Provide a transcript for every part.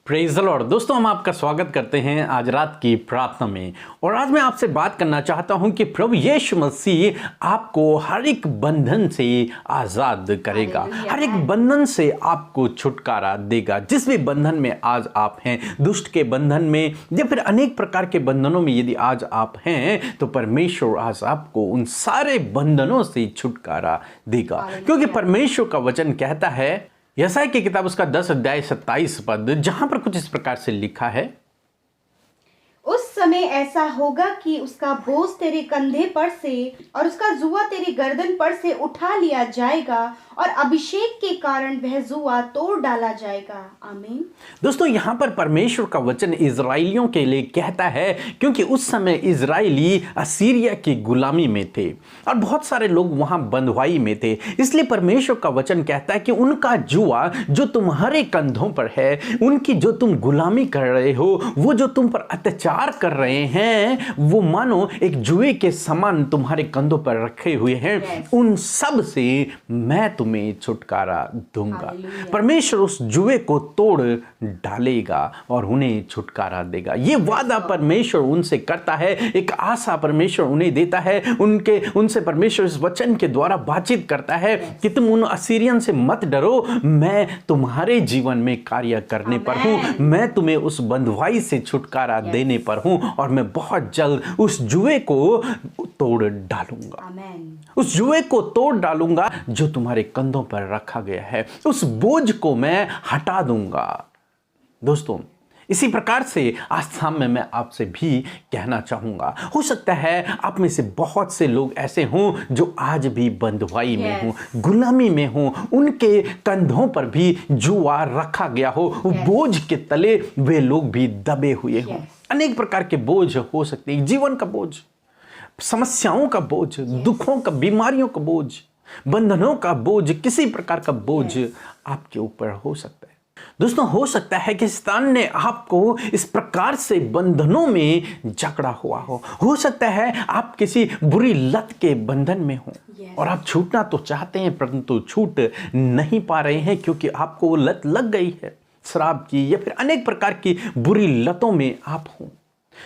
Praise the Lord. दोस्तों, हम आपका स्वागत करते हैं आज रात की प्रार्थना में। और आज मैं आपसे बात करना चाहता हूं कि प्रभु यीशु मसीह आपको हर एक बंधन से आज़ाद करेगा, हर एक बंधन से आपको छुटकारा देगा। जिस भी बंधन में आज आप हैं, दुष्ट के बंधन में या फिर अनेक प्रकार के बंधनों में यदि आज आप हैं, तो परमेश्वर आज आपको उन सारे बंधनों से छुटकारा देगा। क्योंकि परमेश्वर का वचन कहता है, यशायाह की किताब उसका 10 अध्याय 27 पद, जहां पर कुछ इस प्रकार से लिखा है, उस समय ऐसा होगा कि उसका बोझ तेरे कंधे पर से और उसका जुआ तेरी गर्दन पर से उठा लिया जाएगा और अभिषेक के कारण वह जुआ तोड़ डाला जाएगा। आमीन। दोस्तों, यहाँ पर परमेश्वर का वचन इजराइलियों के लिए कहता है, क्योंकि उस समय इजराइली असीरिया की गुलामी में थे और बहुत सारे लोग वहां बंधुआई में थे। इसलिए परमेश्वर का वचन कहता है कि उनका जुआ जो तुम्हारे कंधों पर है, उनकी जो तुम गुलामी कर रहे हो, वो जो तुम पर अत्याचार कर रहे हैं, वो मानो एक जुए के समान तुम्हारे कंधों पर रखे हुए हैं, उन सब से मैं तुम्हें छुटकारा दूंगा। परमेश्वर उस जुए को तोड़ डालेगा और उन्हें छुटकारा देगा। ये वादा परमेश्वर उनसे करता है, एक आशा परमेश्वर उन्हें देता है। उनसे परमेश्वर इस वचन के द्वारा बातचीत करता है कि तुम उन असीरियन से मत डरो, मैं तुम्हारे जीवन में कार्य करने पर हूं, मैं तुम्हें उस बंधुआई से छुटकारा देने पर हूं और मैं बहुत जल्द उस जुए को तोड़ डालूंगा। उस जुए को तोड़ डालूंगा जो तुम्हारे कंधों पर रखा गया है, उस बोझ को मैं हटा दूंगा। दोस्तों, इसी प्रकार से आज शाम में मैं आपसे भी कहना चाहूंगा, हो सकता है आप में से बहुत से लोग ऐसे हों जो आज भी बंधुआई में हों, गुलामी में हों, उनके कंधों पर भी जुआ रखा गया हो, बोझ के तले वे लोग भी दबे हुए हों। अनेक प्रकार के बोझ हो सकते हैं, जीवन का बोझ, समस्याओं का बोझ, दुखों का, बीमारियों का बोझ, बंधनों का बोझ, किसी प्रकार का बोझ आपके ऊपर हो सकता है। दोस्तों, हो सकता है कि शैतान ने आपको इस प्रकार से बंधनों में जकड़ा हुआ हो सकता है आप किसी बुरी लत के बंधन में हो और आप छूटना तो चाहते हैं परंतु छूट नहीं पा रहे हैं, क्योंकि आपको वो लत लग गई है, शराब की या फिर अनेक प्रकार की बुरी लतों में आप हो।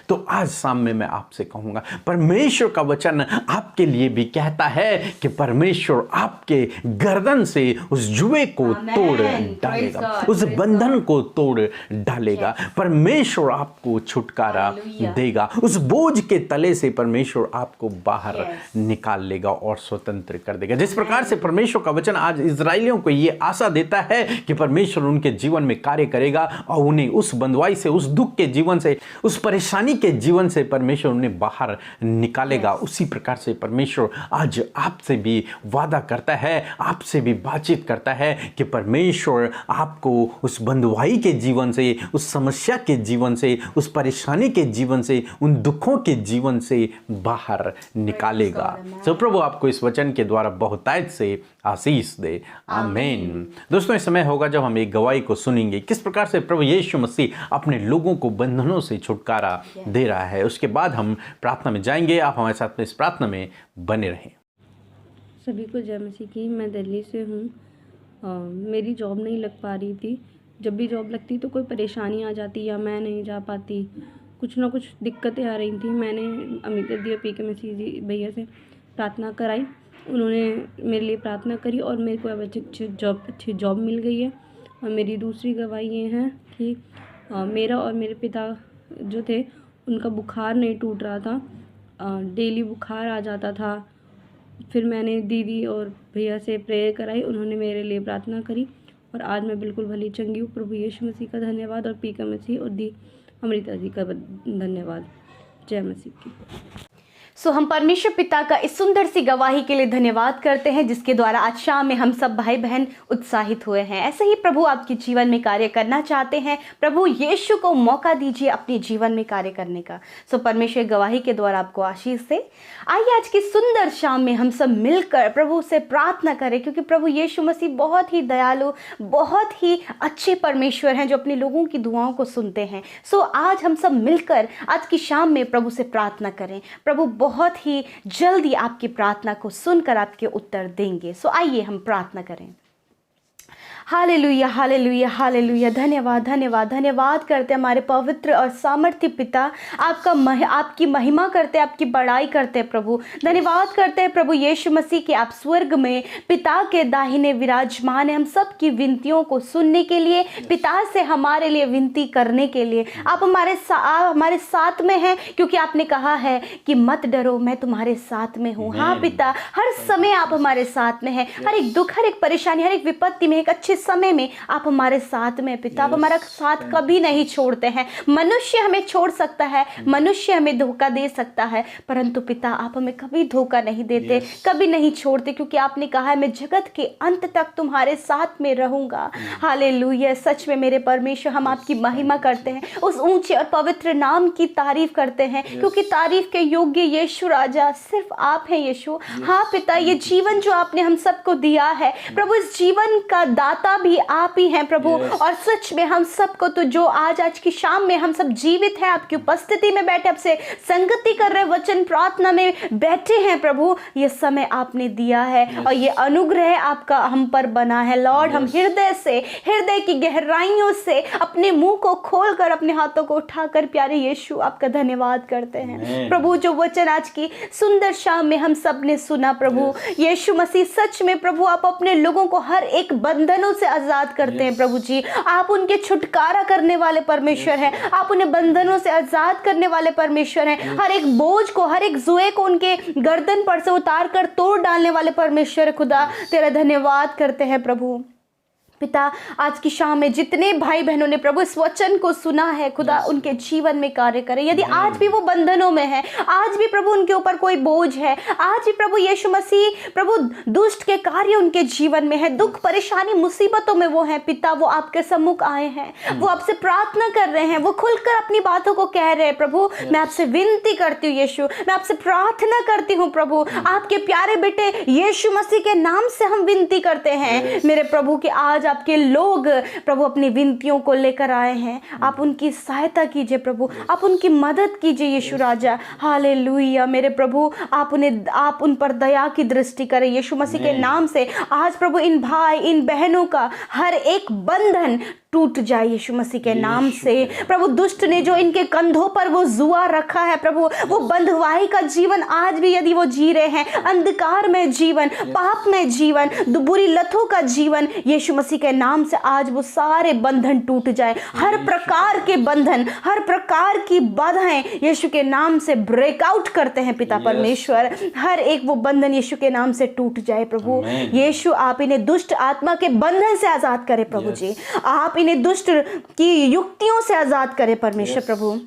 तो आज शाम में मैं आपसे कहूंगा, परमेश्वर का वचन आपके लिए भी कहता है कि परमेश्वर आपके गर्दन से उस जुए को तोड़ डालेगा, उस बंधन को तोड़ डालेगा। परमेश्वर आपको छुटकारा देगा, उस बोझ के तले से परमेश्वर आपको बाहर निकाल लेगा और स्वतंत्र कर देगा। जिस प्रकार से परमेश्वर का वचन आज इजराइलियों को यह आशा देता है कि परमेश्वर उनके जीवन में कार्य करेगा और उन्हें उस बंधुआई से, उस दुख के जीवन से, उस परेशानी के जीवन से परमेश्वर उन्हें बाहर निकालेगा, उसी प्रकार से परमेश्वर आज आपसे भी वादा करता है, आपसे भी बातचीत करता है कि परमेश्वर आपको उस बंधुआई के जीवन से, उस समस्या के जीवन से, उस परेशानी के जीवन से, उन दुखों के जीवन से बाहर निकालेगा। तो प्रभु आपको इस वचन के द्वारा बहुतायत से आशीष दे। आमीन। दोस्तों, इस समय होगा जब हम एक गवाही को सुनेंगे, किस प्रकार से प्रभु यीशु मसीह अपने लोगों को बंधनों से छुटकारा दे रहा है। उसके बाद हम प्रार्थना में जाएंगे। आप हमारे साथ में इस प्रार्थना में बने रहें। सभी को जय मसीह की। मैं दिल्ली से हूँ। मेरी जॉब नहीं लग पा रही थी। जब भी जॉब लगती तो कोई परेशानी आ जाती या मैं नहीं जा पाती, कुछ ना कुछ दिक्कतें आ रही थी। मैंने अमित दी पी मसीह जी भैया से प्रार्थना कराई, उन्होंने मेरे लिए प्रार्थना करी और मेरे को अब अच्छी जॉब मिल गई है। और मेरी दूसरी गवाही ये है कि मेरा और मेरे पिता जो थे, उनका बुखार नहीं टूट रहा था, डेली बुखार आ जाता था। फिर मैंने दीदी और भैया से प्रेयर कराई, उन्होंने मेरे लिए प्रार्थना करी और आज मैं बिल्कुल भली चंगी हूँ। प्रभु यीशु मसीह का धन्यवाद और पी का मसीह और दी अमृता जी का धन्यवाद। जय मसीह की। हम परमेश्वर पिता का इस सुंदर सी गवाही के लिए धन्यवाद करते हैं, जिसके द्वारा आज शाम में हम सब भाई बहन उत्साहित हुए हैं। ऐसे ही प्रभु आपके जीवन में कार्य करना चाहते हैं। प्रभु यीशु को मौका दीजिए अपने जीवन में कार्य करने का। परमेश्वर गवाही के द्वारा आपको आशीष दे। आइए आज की सुंदर शाम में हम सब मिलकर प्रभु से प्रार्थना करें, क्योंकि प्रभु यीशु मसीह बहुत ही दयालु, बहुत ही अच्छे परमेश्वर हैं जो अपने लोगों की दुआओं को सुनते हैं। आज हम सब मिलकर आज की शाम में प्रभु से प्रार्थना करें। प्रभु बहुत ही जल्दी आपकी प्रार्थना को सुनकर आपके उत्तर देंगे। आइए हम प्रार्थना करें। Hallelujah, hallelujah, hallelujah. धन्यवाद, धन्यवाद, धन्यवाद करते हैं हमारे पवित्र और सामर्थ्य पिता। आपकी महिमा करते हैं, आपकी बड़ाई करते हैं प्रभु। धन्यवाद करते हैं प्रभु यीशु मसीह के आप स्वर्ग में पिता के दाहिने विराजमान है, हम सब की विनतियों को सुनने के लिए, पिता से हमारे लिए विनती करने के लिए। आप हमारे साथ में हैं, क्योंकि आपने कहा है कि मत डरो, मैं तुम्हारे साथ में हूँ। हाँ पिता, हर समय आप हमारे साथ में हैं, हर एक दुख, हर एक परेशानी, हर एक विपत्ति में, एक अच्छे समय में आप हमारे साथ में पिता। आप हमारा साथ कभी नहीं छोड़ते हैं। मनुष्य हमें छोड़ सकता है, मनुष्य हमें धोखा दे सकता है, परंतु पिता आप हमें कभी धोखा नहीं देते, कभी नहीं छोड़ते, क्योंकि आपने कहा है मैं जगत के अंत तक तुम्हारे साथ में रहूंगा। हालेलुया। सच में मेरे परमेश्वर, हम आपकी महिमा करते हैं, उस ऊंचे और पवित्र नाम की तारीफ करते हैं, क्योंकि तारीफ के योग्य यीशु राजा सिर्फ आप हैं यीशु। हाँ पिता, ये जीवन जो आपने हम सबको दिया है प्रभु, इस जीवन का दाता भी आप ही हैं प्रभु। और सच में हम सबको तो जो आज की शाम में हम सब जीवित हैं, आपकी उपस्थिति में बैठे, आपसे संगति कर रहे, वचन प्रार्थना में बैठे हैं प्रभु, ये समय आपने दिया है और ये अनुग्रह आपका हम पर बना है लॉर्ड। हम हृदय की गहराइयों से अपने मुंह को खोलकर, अपने हाथों को उठाकर प्यारे यीशु आपका धन्यवाद करते हैं प्रभु। जो वचन आज की सुंदर शाम में हम सब ने सुना प्रभु यीशु मसीह, सच में प्रभु आप अपने लोगों को हर एक बंधनों से आजाद करते हैं प्रभु जी। आप उनके छुटकारा करने वाले परमेश्वर हैं, आप उन्हें बंधनों से आजाद करने वाले परमेश्वर हैं। हर एक बोझ को, हर एक जुए को उनके गर्दन पर से उतार कर तोड़ डालने वाले परमेश्वर खुदा, तेरा धन्यवाद करते हैं प्रभु। पिता, आज की शाम में जितने भाई बहनों ने प्रभु इस वचन को सुना है खुदा, उनके जीवन में कार्य करें। यदि आज भी वो बंधनों में है, आज भी प्रभु उनके ऊपर कोई बोझ है, आज भी प्रभु यीशु मसीह प्रभु दुष्ट के कार्य उनके जीवन में है, दुख परेशानी मुसीबतों में वो है पिता, वो आपके सम्मुख आए हैं, वो आपसे प्रार्थना कर रहे हैं, वो खुलकर अपनी बातों को कह रहे हैं प्रभु। मैं आपसे विनती करती हूँ यीशु, मैं आपसे प्रार्थना करती हूँ प्रभु, आपके प्यारे बेटे यीशु मसीह के नाम से हम विनती करते हैं मेरे प्रभु कि आज आपके लोग प्रभु अपनी विनतियों को लेकर आए हैं। आप उनकी सहायता कीजिए प्रभु, आप उनकी मदद कीजिए यीशु राजा। हालेलुया मेरे प्रभु, आप उन पर दया की दृष्टि करें यीशु मसीह के नाम से। आज प्रभु इन भाई इन बहनों का हर एक बंधन टूट जाए यीशु मसीह के नाम से। प्रभु दुष्ट ने जो इनके कंधों पर वो जुआ रखा है प्रभु, वो बंधुआई का जीवन आज भी यदि वो जी रहे हैं, अंधकार में जीवन, पाप में जीवन, बुरी लतों का जीवन, यीशु मसीह के नाम से आज वो सारे बंधन टूट जाए। हर प्रकार के बंधन, हर प्रकार की बाधाएं यीशु के नाम से ब्रेकआउट करते हैं पिता परमेश्वर। हर एक वो बंधन यीशु के नाम से टूट जाए प्रभु यीशु। आप इन्हें दुष्ट आत्मा के बंधन से आजाद करें प्रभु जी, आप इन्हें दुष्ट की युक्तियों से आजाद करें परमेश्वर प्रभु।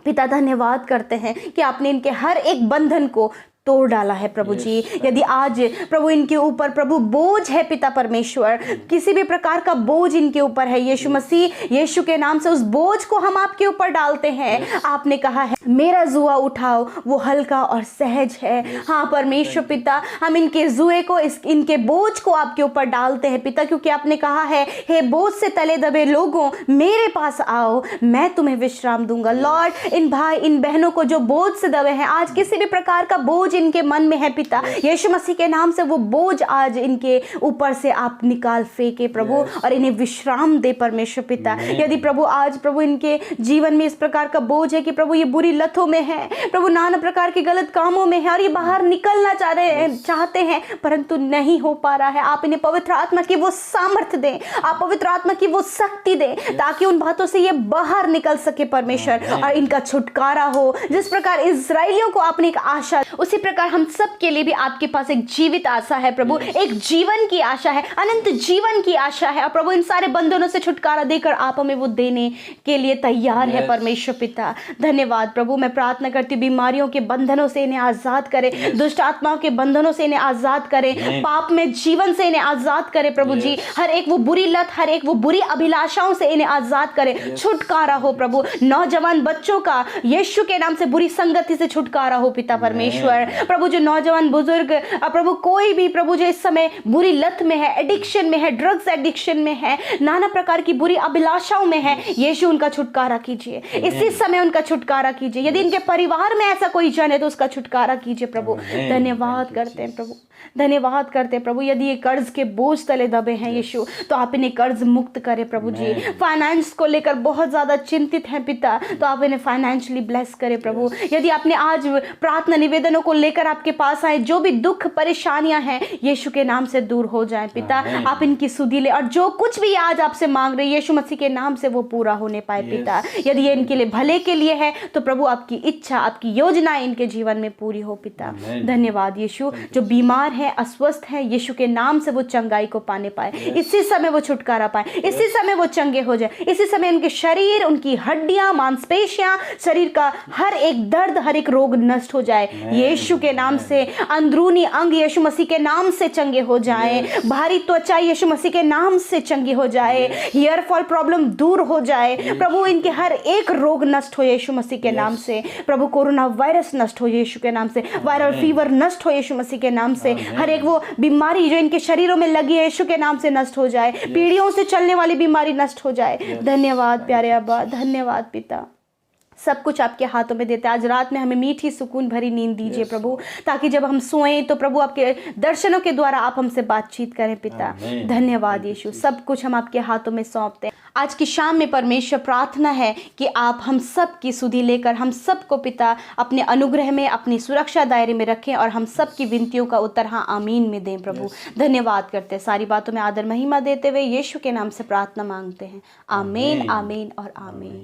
पिता धन्यवाद करते हैं कि आपने इनके हर एक बंधन को तोड़ डाला है प्रभु जी। यदि आज प्रभु इनके ऊपर प्रभु बोझ है पिता परमेश्वर, किसी भी प्रकार का बोझ इनके ऊपर है यीशु मसीह, यीशु के नाम से उस बोझ को हम आपके ऊपर डालते हैं। आपने कहा है मेरा जुआ उठाओ, वो हल्का और सहज है। हाँ परमेश्वर पिता, हम इनके जुए को, इनके बोझ को आपके ऊपर डालते हैं पिता, क्योंकि आपने कहा है हे बोझ से तले दबे लोगों मेरे पास आओ, मैं तुम्हें विश्राम दूंगा। लॉर्ड इन भाई इन बहनों को जो बोझ से दबे हैं, आज किसी भी प्रकार का बोझ इनके मन में है पिता, यीशु मसीह के नाम से वो बोझ आज इनके ऊपर से आप निकाल फेंके प्रभु और इन्हें विश्राम दे परमेश्वर पिता। यदि प्रभु आज प्रभु इनके जीवन में इस प्रकार का बोझ है कि प्रभु ये बुरी लतों में है प्रभु, नाना प्रकार के गलत कामों में है और ये बाहर निकलना चाहते हैं परंतु नहीं हो पा रहा है, आप इन्हें पवित्र आत्मा की वो सामर्थ्य दें, आप पवित्र आत्मा की वो शक्ति दें ताकि उन बातों से ये बाहर निकल सके परमेश्वर और इनका छुटकारा हो। जिस प्रकार इजराइलियों को आपने एक आशा, उसी प्रकार हम सब के लिए भी आपके पास एक जीवित आशा है प्रभु, एक जीवन की आशा है, अनंत जीवन की आशा है। और प्रभु इन सारे बंधनों से छुटकारा देकर आप हमें वो देने के लिए तैयार है परमेश्वर पिता। धन्यवाद प्रभु। मैं प्रार्थना करती हूँ बीमारियों के बंधनों से इन्हें आजाद करें, दुष्ट आत्माओं के बंधनों से इन्हें आजाद करें, पाप में जीवन से इन्हें आजाद करें प्रभु जी। हर एक वो बुरी लत, हर एक वो बुरी अभिलाषाओं से इन्हें आजाद करें, छुटकारा हो प्रभु। नौजवान बच्चों का यीशु के नाम से बुरी संगति से छुटकारा हो पिता परमेश्वर। है। प्रभु जो नौजवान बुजुर्ग प्रभु कोई भी प्रभु जो इस समय बुरी लत में है, एडिक्शन में है, ड्रग्स एडिक्शन में है, नाना प्रकार की बुरी अभिलाषाओं में है, यीशु उनका छुटकारा कीजिए, इसी समय उनका छुटकारा कीजिए। यदि इनके परिवार में ऐसा कोई जन है तो उसका छुटकारा कीजिए प्रभु। धन्यवाद करते हैं प्रभु, धन्यवाद करते हैं प्रभु। यदि ये कर्ज के बोझ तले दबे हैं यीशु, तो आप इन्हें कर्ज मुक्त करें प्रभु जी। फाइनेंस को लेकर बहुत ज्यादा चिंतित हैं पिता, तो आप इन्हें फाइनेंशियली ब्लेस करें प्रभु। यदि आपने आज प्रार्थना निवेदनों को लेकर आपके पास आए, जो भी दुख परेशानियां हैं यीशु के नाम से दूर हो जाएं पिता। आप इनकी सुधि ले, और जो कुछ भी आज आपसे मांग रहे यीशु मसीह के नाम से वो पूरा होने पाए पिता। यदि ये इनके लिए भले के लिए है तो प्रभु आपकी इच्छा, आपकी योजना इनके जीवन में पूरी हो पिता। धन्यवाद यीशु। जो बीमार है, अस्वस्थ है, यीशु के नाम से वो चंगाई को पाने पाए, इसी समय वो छुटकारा पाए, इसी समय वो चंगे हो जाए, इसी समय उनके शरीर, उनकी हड्डियां, मांसपेशियां, शरीर का हर एक दर्द, हर एक रोग नष्ट हो जाए यीशु के नाम से। अंदरूनी अंग यीशु मसीह के नाम से चंगे हो जाए, भारी त्वचा यीशु मसीह के नाम से चंगी हो जाए, हेयर फॉल प्रॉब्लम दूर हो जाए प्रभु। इनके हर एक रोग नष्ट हो यीशु मसीह के नाम से प्रभु। कोरोना वायरस नष्ट हो यीशु के नाम से, वायरल फीवर नष्ट हो यीशु मसीह के नाम से। हर एक वो बीमारी जो इनके शरीरों में लगी है यीशु के नाम से नष्ट हो जाए, पीढ़ियों से चलने वाली बीमारी नष्ट हो जाए। धन्यवाद प्यारे अब्बा, धन्यवाद पिता। सब कुछ आपके हाथों में देते हैं। आज रात में हमें मीठी सुकून भरी नींद दीजिए प्रभु, ताकि जब हम सोएं तो प्रभु आपके दर्शनों के द्वारा आप हमसे बातचीत करें पिता। धन्यवाद यीशु। सब कुछ हम आपके हाथों में सौंपते हैं। आज की शाम में परमेश्वर प्रार्थना है कि आप हम सब की सुधि लेकर हम सबको पिता अपने अनुग्रह में, अपनी सुरक्षा दायरे में रखें, और हम सब की विनतियों का उत्तर हाँ आमीन में दें प्रभु। धन्यवाद करते हैं। सारी बातों में आदर महिमा देते हुए यीशु के नाम से प्रार्थना मांगते हैं। आमीन, आमीन और आमीन।